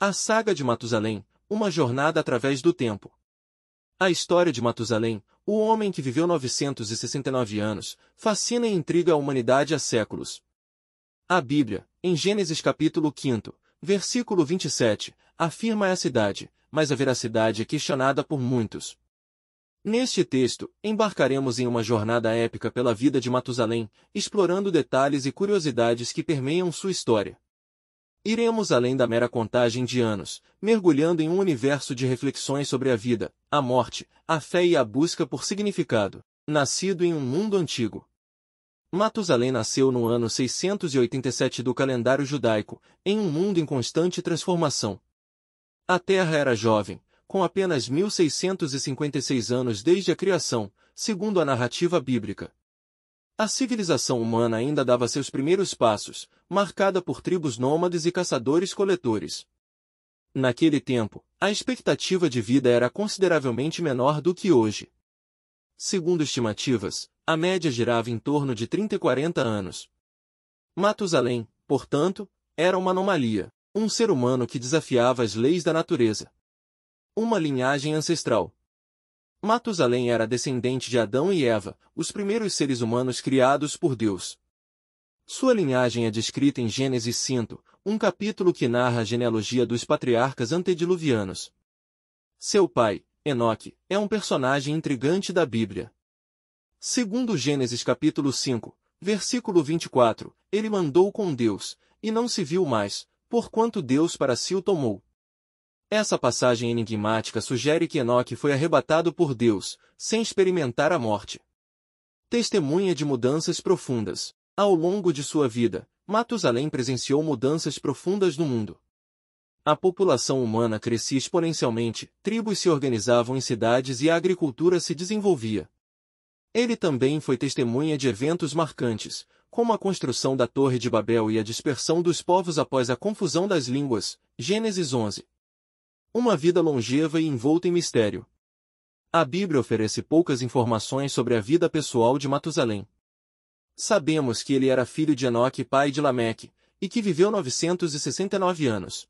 A saga de Matusalém, uma jornada através do tempo. A história de Matusalém, o homem que viveu 969 anos, fascina e intriga a humanidade há séculos. A Bíblia, em Gênesis capítulo 5, versículo 27, afirma essa idade, mas a veracidade é questionada por muitos. Neste texto, embarcaremos em uma jornada épica pela vida de Matusalém, explorando detalhes e curiosidades que permeiam sua história. Iremos além da mera contagem de anos, mergulhando em um universo de reflexões sobre a vida, a morte, a fé e a busca por significado, nascido em um mundo antigo. Matusalém nasceu no ano 687 do calendário judaico, em um mundo em constante transformação. A Terra era jovem, com apenas 1656 anos desde a criação, segundo a narrativa bíblica. A civilização humana ainda dava seus primeiros passos, marcada por tribos nômades e caçadores-coletores. Naquele tempo, a expectativa de vida era consideravelmente menor do que hoje. Segundo estimativas, a média girava em torno de 30 e 40 anos. Matusalém, portanto, era uma anomalia, um ser humano que desafiava as leis da natureza. Uma linhagem ancestral. Matusalém era descendente de Adão e Eva, os primeiros seres humanos criados por Deus. Sua linhagem é descrita em Gênesis 5, um capítulo que narra a genealogia dos patriarcas antediluvianos. Seu pai, Enoque, é um personagem intrigante da Bíblia. Segundo Gênesis capítulo 5, versículo 24, ele mandou com Deus, e não se viu mais, porquanto Deus para si o tomou. Essa passagem enigmática sugere que Enoque foi arrebatado por Deus, sem experimentar a morte. Testemunha de mudanças profundas. Ao longo de sua vida, Matusalém presenciou mudanças profundas no mundo. A população humana crescia exponencialmente, tribos se organizavam em cidades e a agricultura se desenvolvia. Ele também foi testemunha de eventos marcantes, como a construção da Torre de Babel e a dispersão dos povos após a confusão das línguas, Gênesis 11. Uma vida longeva e envolta em mistério. A Bíblia oferece poucas informações sobre a vida pessoal de Matusalém. Sabemos que ele era filho de Enoque, pai de Lameque, e que viveu 969 anos.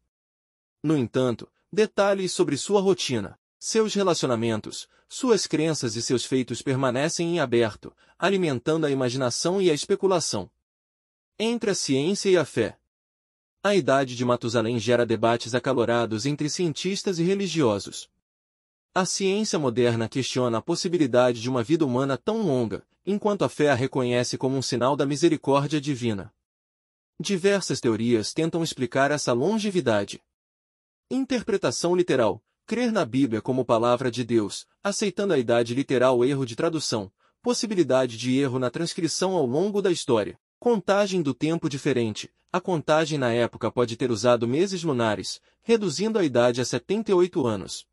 No entanto, detalhes sobre sua rotina, seus relacionamentos, suas crenças e seus feitos permanecem em aberto, alimentando a imaginação e a especulação. Entre a ciência e a fé. A idade de Matusalém gera debates acalorados entre cientistas e religiosos. A ciência moderna questiona a possibilidade de uma vida humana tão longa, enquanto a fé a reconhece como um sinal da misericórdia divina. Diversas teorias tentam explicar essa longevidade. Interpretação literal. Crer na Bíblia como palavra de Deus, aceitando a idade literal, erro de tradução, possibilidade de erro na transcrição ao longo da história. Contagem do tempo diferente. A contagem na época pode ter usado meses lunares, reduzindo a idade a 78 anos.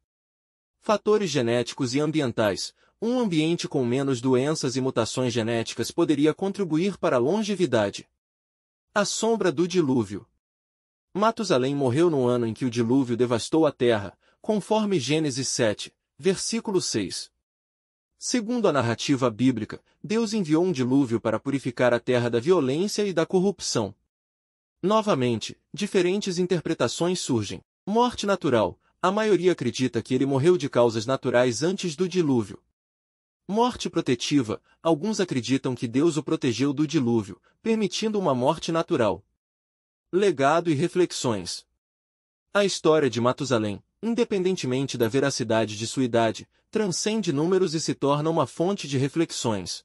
Fatores genéticos e ambientais. Um ambiente com menos doenças e mutações genéticas poderia contribuir para a longevidade. A sombra do dilúvio. Matusalém morreu no ano em que o dilúvio devastou a terra, conforme Gênesis 7, versículo 6. Segundo a narrativa bíblica, Deus enviou um dilúvio para purificar a terra da violência e da corrupção. Novamente, diferentes interpretações surgem. Morte natural. A maioria acredita que ele morreu de causas naturais antes do dilúvio. Morte protetiva. Alguns acreditam que Deus o protegeu do dilúvio, permitindo uma morte natural. Legado e reflexões. A história de Matusalém, independentemente da veracidade de sua idade, transcende números e se torna uma fonte de reflexões.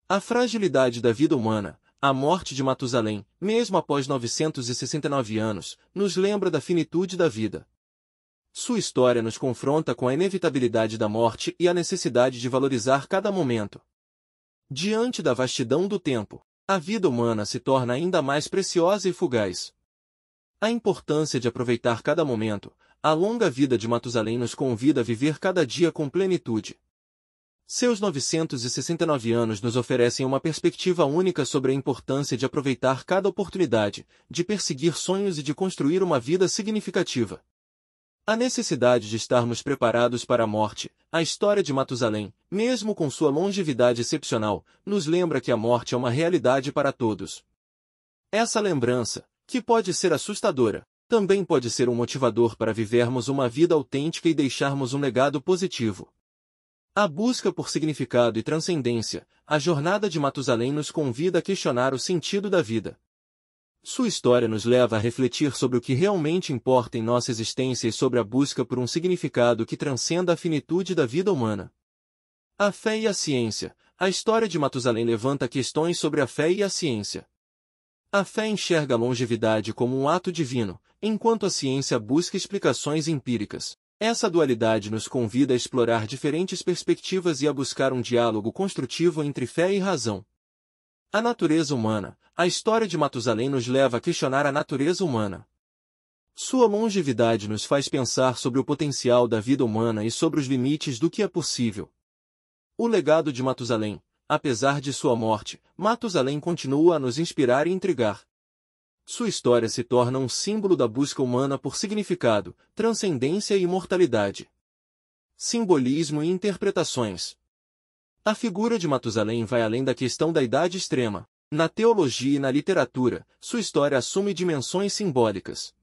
A fragilidade da vida humana, a morte de Matusalém, mesmo após 969 anos, nos lembra da finitude da vida. Sua história nos confronta com a inevitabilidade da morte e a necessidade de valorizar cada momento. Diante da vastidão do tempo, a vida humana se torna ainda mais preciosa e fugaz. A importância de aproveitar cada momento, a longa vida de Matusalém nos convida a viver cada dia com plenitude. Seus 969 anos nos oferecem uma perspectiva única sobre a importância de aproveitar cada oportunidade, de perseguir sonhos e de construir uma vida significativa. A necessidade de estarmos preparados para a morte. A história de Matusalém, mesmo com sua longevidade excepcional, nos lembra que a morte é uma realidade para todos. Essa lembrança, que pode ser assustadora, também pode ser um motivador para vivermos uma vida autêntica e deixarmos um legado positivo. A busca por significado e transcendência, a jornada de Matusalém nos convida a questionar o sentido da vida. Sua história nos leva a refletir sobre o que realmente importa em nossa existência e sobre a busca por um significado que transcenda a finitude da vida humana. A fé e a ciência. A história de Matusalém levanta questões sobre a fé e a ciência. A fé enxerga a longevidade como um ato divino, enquanto a ciência busca explicações empíricas. Essa dualidade nos convida a explorar diferentes perspectivas e a buscar um diálogo construtivo entre fé e razão. A natureza humana. A história de Matusalém nos leva a questionar a natureza humana. Sua longevidade nos faz pensar sobre o potencial da vida humana e sobre os limites do que é possível. O legado de Matusalém. Apesar de sua morte, Matusalém continua a nos inspirar e intrigar. Sua história se torna um símbolo da busca humana por significado, transcendência e imortalidade. Simbolismo e interpretações. A figura de Matusalém vai além da questão da idade extrema. Na teologia e na literatura, sua história assume dimensões simbólicas.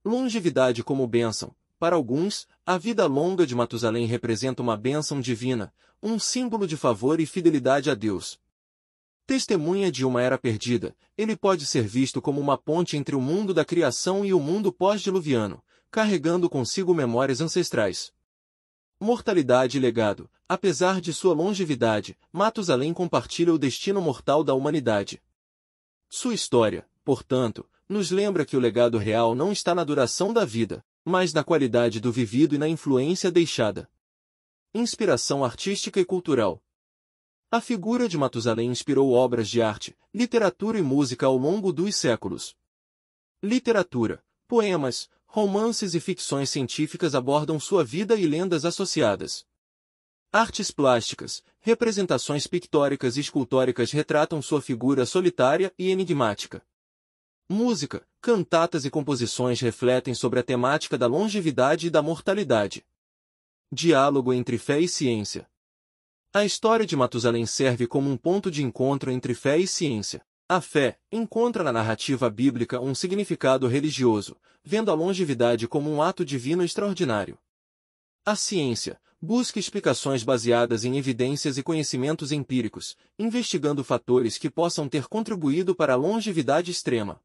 Longevidade como bênção. Para alguns, a vida longa de Matusalém representa uma bênção divina, um símbolo de favor e fidelidade a Deus. Testemunha de uma era perdida, ele pode ser visto como uma ponte entre o mundo da criação e o mundo pós-diluviano, carregando consigo memórias ancestrais. Mortalidade e legado. Apesar de sua longevidade, Matusalém compartilha o destino mortal da humanidade. Sua história, portanto, nos lembra que o legado real não está na duração da vida, mas na qualidade do vivido e na influência deixada. Inspiração artística e cultural. A figura de Matusalém inspirou obras de arte, literatura e música ao longo dos séculos. Literatura, poemas, romances e ficções científicas abordam sua vida e lendas associadas. Artes plásticas, representações pictóricas e escultóricas retratam sua figura solitária e enigmática. Música, cantatas e composições refletem sobre a temática da longevidade e da mortalidade. Diálogo entre fé e ciência. A história de Matusalém serve como um ponto de encontro entre fé e ciência. A fé encontra na narrativa bíblica um significado religioso, vendo a longevidade como um ato divino extraordinário. A ciência busca explicações baseadas em evidências e conhecimentos empíricos, investigando fatores que possam ter contribuído para a longevidade extrema.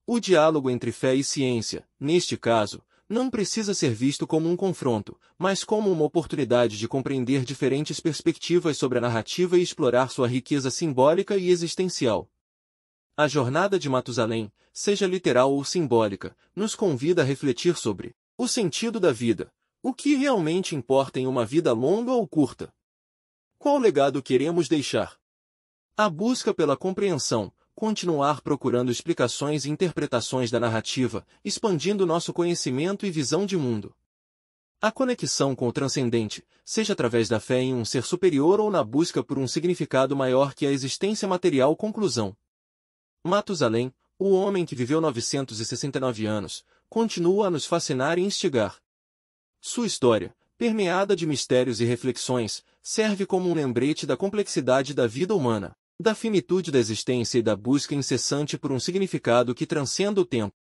O diálogo entre fé e ciência, neste caso, não precisa ser visto como um confronto, mas como uma oportunidade de compreender diferentes perspectivas sobre a narrativa e explorar sua riqueza simbólica e existencial. A jornada de Matusalém, seja literal ou simbólica, nos convida a refletir sobre o sentido da vida. O que realmente importa em uma vida longa ou curta? Qual legado queremos deixar? A busca pela compreensão, continuar procurando explicações e interpretações da narrativa, expandindo nosso conhecimento e visão de mundo. A conexão com o transcendente, seja através da fé em um ser superior ou na busca por um significado maior que a existência material. Conclusão. Matusalém, o homem que viveu 969 anos, continua a nos fascinar e instigar. Sua história, permeada de mistérios e reflexões, serve como um lembrete da complexidade da vida humana, da finitude da existência e da busca incessante por um significado que transcenda o tempo.